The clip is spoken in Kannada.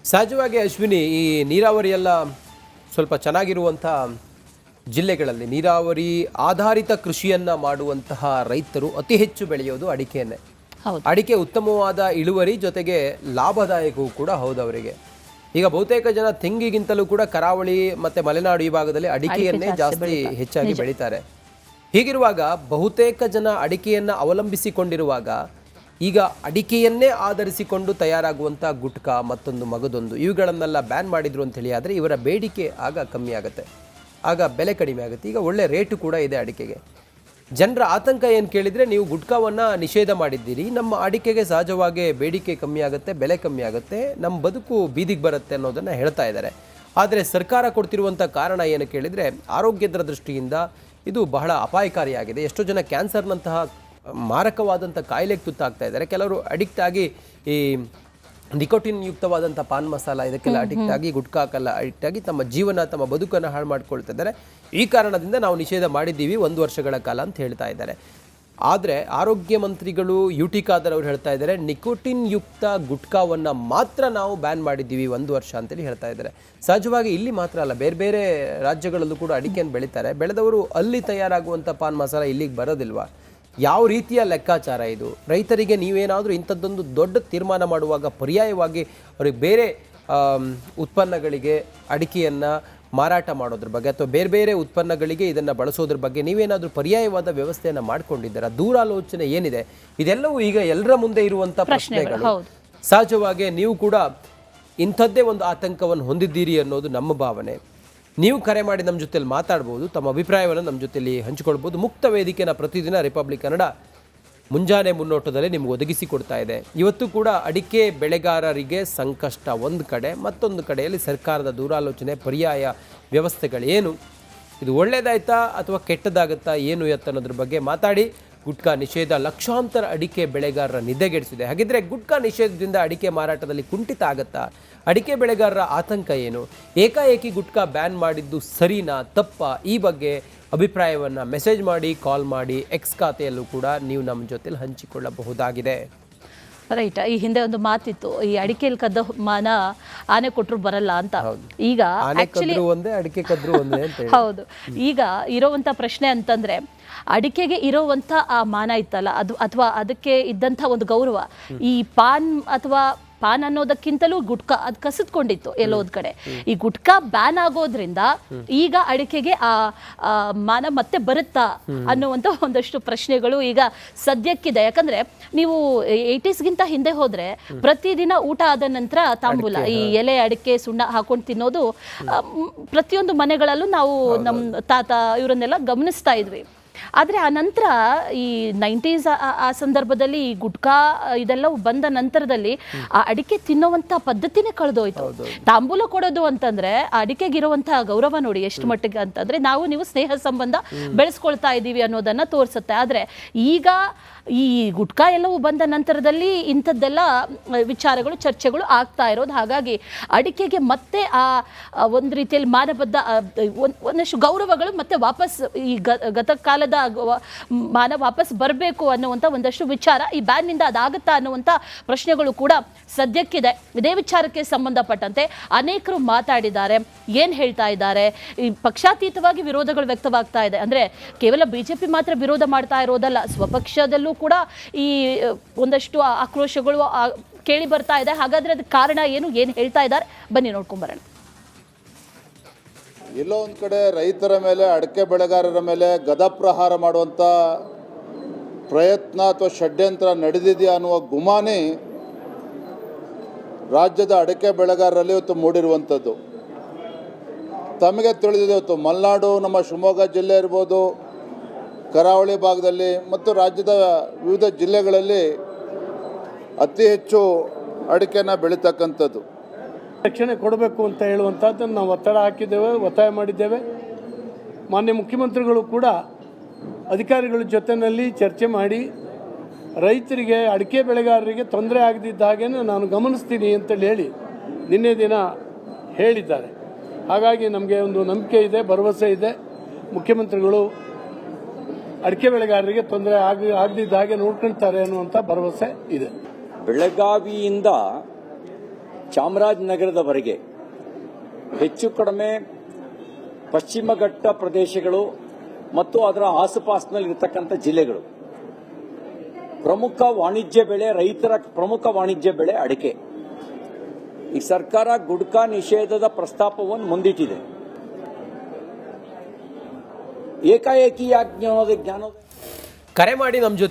ಸಹಜವಾಗಿ ಅಶ್ವಿನಿ, ಈ ನೀರಾವರಿ ಎಲ್ಲ ಸ್ವಲ್ಪ ಚೆನ್ನಾಗಿರುವಂಥ ಜಿಲ್ಲೆಗಳಲ್ಲಿ ನೀರಾವರಿ ಆಧಾರಿತ ಕೃಷಿಯನ್ನು ಮಾಡುವಂತಹ ರೈತರು ಅತಿ ಹೆಚ್ಚು ಬೆಳೆಯೋದು ಅಡಿಕೆಯನ್ನೇ. ಅಡಿಕೆ ಉತ್ತಮವಾದ ಇಳುವರಿ ಜೊತೆಗೆ ಲಾಭದಾಯಕವೂ ಕೂಡ ಹೌದು ಅವರಿಗೆ. ಈಗ ಬಹುತೇಕ ಜನ ತೆಂಗಿಗಿಂತಲೂ ಕೂಡ ಕರಾವಳಿ ಮತ್ತು ಮಲೆನಾಡು ಈ ಭಾಗದಲ್ಲಿ ಅಡಿಕೆಯನ್ನೇ ಜಾಸ್ತಿ ಹೆಚ್ಚಾಗಿ ಬೆಳೀತಾರೆ. ಹೀಗಿರುವಾಗ ಬಹುತೇಕ ಜನ ಅಡಿಕೆಯನ್ನು ಅವಲಂಬಿಸಿಕೊಂಡಿರುವಾಗ ಈಗ ಅಡಿಕೆಯನ್ನೇ ಆಧರಿಸಿಕೊಂಡು ತಯಾರಾಗುವಂಥ ಗುಟ್ಕಾ ಮತ್ತೊಂದು ಮಗದೊಂದು ಇವುಗಳನ್ನೆಲ್ಲ ಬ್ಯಾನ್ ಮಾಡಿದ್ರು ಅಂತೇಳಿ ಆದರೆ ಇವರ ಬೇಡಿಕೆ ಆಗ ಕಮ್ಮಿ ಆಗುತ್ತೆ, ಆಗ ಬೆಲೆ ಕಡಿಮೆ ಆಗುತ್ತೆ. ಈಗ ಒಳ್ಳೆ ರೇಟು ಕೂಡ ಇದೆ ಅಡಿಕೆಗೆ. ಜನರ ಆತಂಕ ಏನು ಕೇಳಿದರೆ, ನೀವು ಗುಟ್ಕಾವನ್ನು ನಿಷೇಧ ಮಾಡಿದ್ದೀರಿ, ನಮ್ಮ ಅಡಿಕೆಗೆ ಸಹಜವಾಗಿ ಬೇಡಿಕೆ ಕಮ್ಮಿ ಆಗುತ್ತೆ, ಬೆಲೆ ಕಮ್ಮಿ ಆಗುತ್ತೆ, ನಮ್ಮ ಬದುಕು ಬೀದಿಗೆ ಬರುತ್ತೆ ಅನ್ನೋದನ್ನು ಹೇಳ್ತಾ ಇದ್ದಾರೆ. ಆದರೆ ಸರ್ಕಾರ ಕೊಡ್ತಿರುವಂಥ ಕಾರಣ ಏನು ಕೇಳಿದರೆ, ಆರೋಗ್ಯದ ದೃಷ್ಟಿಯಿಂದ ಇದು ಬಹಳ ಅಪಾಯಕಾರಿಯಾಗಿದೆ. ಎಷ್ಟೋ ಜನ ಕ್ಯಾನ್ಸರ್ನಂತಹ ಮಾರಕವಾದಂಥ ಕಾಯಿಲೆಗೆ ತುತ್ತಾಗ್ತಾ ಇದ್ದಾರೆ. ಕೆಲವರು ಅಡಿಕ್ಟ್ ಆಗಿ ಈ ನಿಕೋಟಿನ್ ಯುಕ್ತವಾದಂಥ ಪಾನ್ ಮಸಾಲ ಇದಕ್ಕೆಲ್ಲ ಅಡಿಕ್ಟ್ ಆಗಿ, ಗುಟ್ಕಾಕ್ಕೆಲ್ಲ ಅಡಿಕ್ಟ್ ಆಗಿ ತಮ್ಮ ಜೀವನ ತಮ್ಮ ಬದುಕನ್ನು ಹಾಳು ಮಾಡ್ಕೊಳ್ತಾ ಇದ್ದಾರೆ. ಈ ಕಾರಣದಿಂದ ನಾವು ನಿಷೇಧ ಮಾಡಿದ್ದೀವಿ 1 ವರ್ಷಗಳ ಕಾಲ ಅಂತ ಹೇಳ್ತಾ ಇದ್ದಾರೆ. ಆದರೆ ಆರೋಗ್ಯ ಮಂತ್ರಿಗಳು UT ಖಾದರ್ ಅವರು ಹೇಳ್ತಾ ಇದ್ದಾರೆ, ನಿಕೋಟಿನ್ ಯುಕ್ತ ಗುಟ್ಕಾವನ್ನು ಮಾತ್ರ ನಾವು ಬ್ಯಾನ್ ಮಾಡಿದ್ದೀವಿ 1 ವರ್ಷ ಅಂತೇಳಿ ಹೇಳ್ತಾ ಇದ್ದಾರೆ. ಸಹಜವಾಗಿ ಇಲ್ಲಿ ಮಾತ್ರ ಅಲ್ಲ, ಬೇರೆ ಬೇರೆ ರಾಜ್ಯಗಳಲ್ಲೂ ಕೂಡ ಅಡಿಕೆಯನ್ನು ಬೆಳೀತಾರೆ. ಬೆಳೆದವರು ಅಲ್ಲಿ ತಯಾರಾಗುವಂಥ ಪಾನ್ ಮಸಾಲ ಇಲ್ಲಿಗೆ ಬರೋದಿಲ್ವಾ? ಯಾವ ರೀತಿಯ ಲೆಕ್ಕಾಚಾರ ಇದು? ರೈತರಿಗೆ ನೀವೇನಾದರೂ ಇಂಥದ್ದೊಂದು ದೊಡ್ಡ ತೀರ್ಮಾನ ಮಾಡುವಾಗ ಪರ್ಯಾಯವಾಗಿ ಅವ್ರಿಗೆ ಬೇರೆ ಉತ್ಪನ್ನಗಳಿಗೆ ಅಡಿಕೆಯನ್ನು ಮಾರಾಟ ಮಾಡೋದ್ರ ಬಗ್ಗೆ ಅಥವಾ ಬೇರೆ ಬೇರೆ ಉತ್ಪನ್ನಗಳಿಗೆ ಇದನ್ನು ಬಳಸೋದ್ರ ಬಗ್ಗೆ ನೀವೇನಾದರೂ ಪರ್ಯಾಯವಾದ ವ್ಯವಸ್ಥೆಯನ್ನು ಮಾಡ್ಕೊಂಡಿದ್ದೀರಾ? ದೂರಾಲೋಚನೆ ಏನಿದೆ? ಇದೆಲ್ಲವೂ ಈಗ ಎಲ್ಲರ ಮುಂದೆ ಇರುವಂಥ ಪ್ರಶ್ನೆಗಳು. ಸಹಜವಾಗಿ ನೀವು ಕೂಡ ಇಂಥದ್ದೇ ಒಂದು ಆತಂಕವನ್ನು ಹೊಂದಿದ್ದೀರಿ ಅನ್ನೋದು ನಮ್ಮ ಭಾವನೆ. ನೀವು ಕರೆ ಮಾಡಿ ನಮ್ಮ ಜೊತೆಲಿ ಮಾತಾಡ್ಬೋದು, ತಮ್ಮ ಅಭಿಪ್ರಾಯವನ್ನು ನಮ್ಮ ಜೊತೆಲಿ ಹಂಚಿಕೊಳ್ಬೋದು. ಮುಕ್ತ ವೇದಿಕೆನ ಪ್ರತಿದಿನ ರಿಪಬ್ಲಿಕ್ ಕನ್ನಡ ಮುಂಜಾನೆ ಮುನ್ನೋಟದಲ್ಲಿ ನಿಮ್ಗೆ ಒದಗಿಸಿಕೊಡ್ತಾ ಇದೆ. ಇವತ್ತು ಕೂಡ ಅಡಿಕೆ ಬೆಳೆಗಾರರಿಗೆ ಸಂಕಷ್ಟ ಒಂದು ಕಡೆ, ಮತ್ತೊಂದು ಕಡೆಯಲ್ಲಿ ಸರ್ಕಾರದ ದೂರಾಲೋಚನೆ, ಪರ್ಯಾಯ ವ್ಯವಸ್ಥೆಗಳೇನು, ಇದು ಒಳ್ಳೆಯದಾಯ್ತಾ ಅಥವಾ ಕೆಟ್ಟದಾಗುತ್ತಾ ಏನು ಅನ್ನೋದ್ರ ಬಗ್ಗೆ ಮಾತಾಡಿ. ಗುಟ್ಕಾ ನಿಷೇಧ ಲಕ್ಷಾಂತರ ಅಡಿಕೆ ಬೆಳೆಗಾರರ ನಿದ್ದೆಗೆಡಿಸಿದೆ. ಹಾಗಿದ್ರೆ ಗುಟ್ಕಾ ನಿಷೇಧದಿಂದ ಅಡಿಕೆ ಮಾರಾಟದಲ್ಲಿ ಕುಂಠಿತ ಆಗುತ್ತಾ? ಅಡಿಕೆ ಬೆಳೆಗಾರರ ಆತಂಕ ಏನು? ಏಕಾಏಕಿ ಗುಟ್ಕಾ ಬ್ಯಾನ್ ಮಾಡಿದ್ದು ಸರಿನಾ ತಪ್ಪಾ? ಈ ಬಗ್ಗೆ ಅಭಿಪ್ರಾಯವನ್ನು ಮೆಸೇಜ್ ಮಾಡಿ, ಕಾಲ್ ಮಾಡಿ, ಎಕ್ಸ್ ಖಾತೆಯಲ್ಲೂ ಕೂಡ ನೀವು ನಮ್ಮ ಜೊತೆಲಿ ಹಂಚಿಕೊಳ್ಳಬಹುದಾಗಿದೆ. ರೈಟ್. ಈ ಹಿಂದೆ ಒಂದು ಮಾತಿತ್ತು, ಈ ಅಡಿಕೆಯಲ್ಲಿ ಕದ್ದ ಮಾನ ಆನೆ ಕೊಟ್ಟರು ಬರಲ್ಲ ಅಂತ. ಈಗ ಹೌದು, ಈಗ ಇರೋವಂಥ ಪ್ರಶ್ನೆ ಅಂತಂದ್ರೆ, ಅಡಿಕೆಗೆ ಇರೋವಂಥ ಆ ಮಾನ ಇತ್ತಲ್ಲ ಅದು, ಅಥವಾ ಅದಕ್ಕೆ ಇದ್ದಂಥ ಒಂದು ಗೌರವ ಈ ಪಾನ್ ಅನ್ನೋದಕ್ಕಿಂತಲೂ ಗುಟ್ಕಾ ಅದು ಕಸಿದ್ಕೊಂಡಿತ್ತು ಎಲ್ಲೋದ್ ಕಡೆ. ಈ ಗುಟ್ಕಾ ಬ್ಯಾನ್ ಆಗೋದ್ರಿಂದ ಈಗ ಅಡಿಕೆಗೆ ಆ ಮಾನ ಮತ್ತೆ ಬರುತ್ತಾ ಅನ್ನುವಂಥ ಒಂದಷ್ಟು ಪ್ರಶ್ನೆಗಳು ಈಗ ಸದ್ಯಕ್ಕಿದೆ. ಯಾಕಂದ್ರೆ ನೀವು 80s ಹಿಂದೆ ಹೋದ್ರೆ ಪ್ರತಿದಿನ ಊಟ ಆದ ನಂತರ ತಾಂಬೂಲ, ಈ ಎಲೆ ಅಡಿಕೆ ಸುಣ್ಣ ಹಾಕೊಂಡು ತಿನ್ನೋದು ಪ್ರತಿಯೊಂದು ಮನೆಗಳಲ್ಲೂ ನಾವು ನಮ್ಮ ತಾತ ಇವರನ್ನೆಲ್ಲ ಗಮನಿಸ್ತಾ ಇದ್ವಿ. ಆದರೆ ಆ ನಂತರ ಈ 90s ಆ ಸಂದರ್ಭದಲ್ಲಿ ಈ ಗುಟ್ಕಾ ಇದೆಲ್ಲವೂ ಬಂದ ನಂತರದಲ್ಲಿ ಆ ಅಡಿಕೆ ತಿನ್ನುವಂಥ ಪದ್ಧತಿನೇ ಕಳೆದೋಯ್ತು. ತಾಂಬೂಲ ಕೊಡೋದು ಅಂತಂದ್ರೆ ಆ ಅಡಿಕೆಗಿರುವಂತಹ ಗೌರವ ನೋಡಿ ಎಷ್ಟು ಮಟ್ಟಿಗೆ ಅಂತಂದ್ರೆ, ನೀವು ಸ್ನೇಹ ಸಂಬಂಧ ಬೆಳೆಸ್ಕೊಳ್ತಾ ಇದ್ದೀವಿ ಅನ್ನೋದನ್ನ ತೋರಿಸುತ್ತೆ. ಆದರೆ ಈಗ ಈ ಗುಟ್ಕಾ ಎಲ್ಲವೂ ಬಂದ ನಂತರದಲ್ಲಿ ಇಂಥದ್ದೆಲ್ಲ ವಿಚಾರಗಳು ಚರ್ಚೆಗಳು ಆಗ್ತಾ ಇರೋದು. ಹಾಗಾಗಿ ಅಡಿಕೆಗೆ ಮತ್ತೆ ಆ ಒಂದು ರೀತಿಯಲ್ಲಿ ಮಾನಬದ್ಧ ಒಂದಷ್ಟು ಗೌರವಗಳು ಮತ್ತೆ ವಾಪಸ್ ಈ ಗತಕಾಲದ ಮಾನ ವಾಪಸ್ ಬರಬೇಕು ಅನ್ನುವಂಥ ಒಂದಷ್ಟು ವಿಚಾರ ಈ ಬ್ಯಾನ್ನಿಂದ ಅದಾಗುತ್ತಾ ಅನ್ನುವಂಥ ಪ್ರಶ್ನೆಗಳು ಕೂಡ ಸದ್ಯಕ್ಕಿದೆ. ಇದೇ ವಿಚಾರಕ್ಕೆ ಸಂಬಂಧಪಟ್ಟಂತೆ ಅನೇಕರು ಮಾತಾಡಿದ್ದಾರೆ, ಏನು ಹೇಳ್ತಾ ಇದ್ದಾರೆ. ಈ ಪಕ್ಷಾತೀತವಾಗಿ ವಿರೋಧಗಳು ವ್ಯಕ್ತವಾಗ್ತಾ ಇದೆ. ಅಂದರೆ ಕೇವಲ BJP ಮಾತ್ರ ವಿರೋಧ ಮಾಡ್ತಾ ಇರೋದಲ್ಲ, ಸ್ವಪಕ್ಷದಲ್ಲೂ ಕೂಡ ಈ ಒಂದಷ್ಟು ಆಕ್ರೋಶಗಳು ಕೇಳಿ ಬರ್ತಾ ಇದೆ. ಹಾಗಾದ್ರೆ ಅದಕ್ಕೆ ಕಾರಣ ಏನು ಹೇಳ್ತಾ ಇದ್ದಾರೆ, ಬನ್ನಿ ನೋಡ್ಕೊಂಬರೋಣ. ಎಲ್ಲೋ ಒಂದು ಕಡೆ ರೈತರ ಮೇಲೆ, ಅಡಿಕೆ ಬೆಳೆಗಾರರ ಮೇಲೆ ಗದಾಪ್ರಹಾರ ಮಾಡುವಂಥ ಪ್ರಯತ್ನ ಅಥವಾ ಷಡ್ಯಂತ್ರ ನಡೆದಿದೆಯಾ ಅನ್ನುವ ಗುಮಾನಿ ರಾಜ್ಯದ ಅಡಿಕೆ ಬೆಳೆಗಾರರಲ್ಲಿ ಇವತ್ತು ಮೂಡಿರುವಂಥದ್ದು. ತಮಗೆ ತಿಳಿದಿದೆ, ಇವತ್ತು ಮಲೆನಾಡು, ನಮ್ಮ ಶಿವಮೊಗ್ಗ ಜಿಲ್ಲೆ ಇರ್ಬೋದು, ಕರಾವಳಿ ಭಾಗದಲ್ಲಿ ಮತ್ತು ರಾಜ್ಯದ ವಿವಿಧ ಜಿಲ್ಲೆಗಳಲ್ಲಿ ಅತಿ ಹೆಚ್ಚು ಅಡಿಕೆನ ಬೆಳೀತಕ್ಕಂಥದ್ದು. ರಕ್ಷಣೆ ಕೊಡಬೇಕು ಅಂತ ಹೇಳುವಂಥದ್ದನ್ನು ನಾವು ಒತ್ತಡ ಹಾಕಿದ್ದೇವೆ, ಒತ್ತಾಯ ಮಾಡಿದ್ದೇವೆ. ಮಾನ್ಯ ಮುಖ್ಯಮಂತ್ರಿಗಳು ಕೂಡ ಅಧಿಕಾರಿಗಳ ಜೊತೆಯಲ್ಲಿ ಚರ್ಚೆ ಮಾಡಿ ರೈತರಿಗೆ, ಅಡಿಕೆ ಬೆಳೆಗಾರರಿಗೆ ತೊಂದರೆ ಆಗದಿದ್ದ ಹಾಗೆ ನಾನು ಗಮನಿಸ್ತೀನಿ ಅಂತೇಳಿ ಹೇಳಿ ನಿನ್ನೆ ದಿನ ಹೇಳಿದ್ದಾರೆ. ಹಾಗಾಗಿ ನಮಗೆ ಒಂದು ನಂಬಿಕೆ ಇದೆ, ಭರವಸೆ ಇದೆ. ಮುಖ್ಯಮಂತ್ರಿಗಳು ಅಡಿಕೆ ಬೆಳೆಗಾರರಿಗೆ ತೊಂದರೆ ಆಗದಿದ್ದ ಹಾಗೆ ನೋಡ್ಕೊಳ್ತಾರೆ ಅನ್ನುವಂಥ ಭರವಸೆ ಇದೆ. ಬೆಳಗಾವಿಯಿಂದ ಚಾಮರಾಜನಗರದವರೆಗೆ ಹೆಚ್ಚು ಕಡಿಮೆ ಪಶ್ಚಿಮ ಘಟ್ಟ ಪ್ರದೇಶಗಳು ಮತ್ತು ಅದರ ಆಸುಪಾಸಿನಲ್ಲಿರ್ತಕ್ಕಂಥ ಜಿಲ್ಲೆಗಳು ಪ್ರಮುಖ ವಾಣಿಜ್ಯ ಬೆಳೆ, ರೈತರ ಪ್ರಮುಖ ವಾಣಿಜ್ಯ ಬೆಳೆ ಅಡಿಕೆ. ಈ ಸರ್ಕಾರ ಗುಡ್ಕಾ ನಿಷೇಧದ ಪ್ರಸ್ತಾಪವನ್ನು ಮುಂದಿಟ್ಟಿದೆ. ಏಕಾಏಕಿ ಜ್ಞಾನ ಕರೆ ಮಾಡಿ ನಮ್ಮ ಜೊತೆ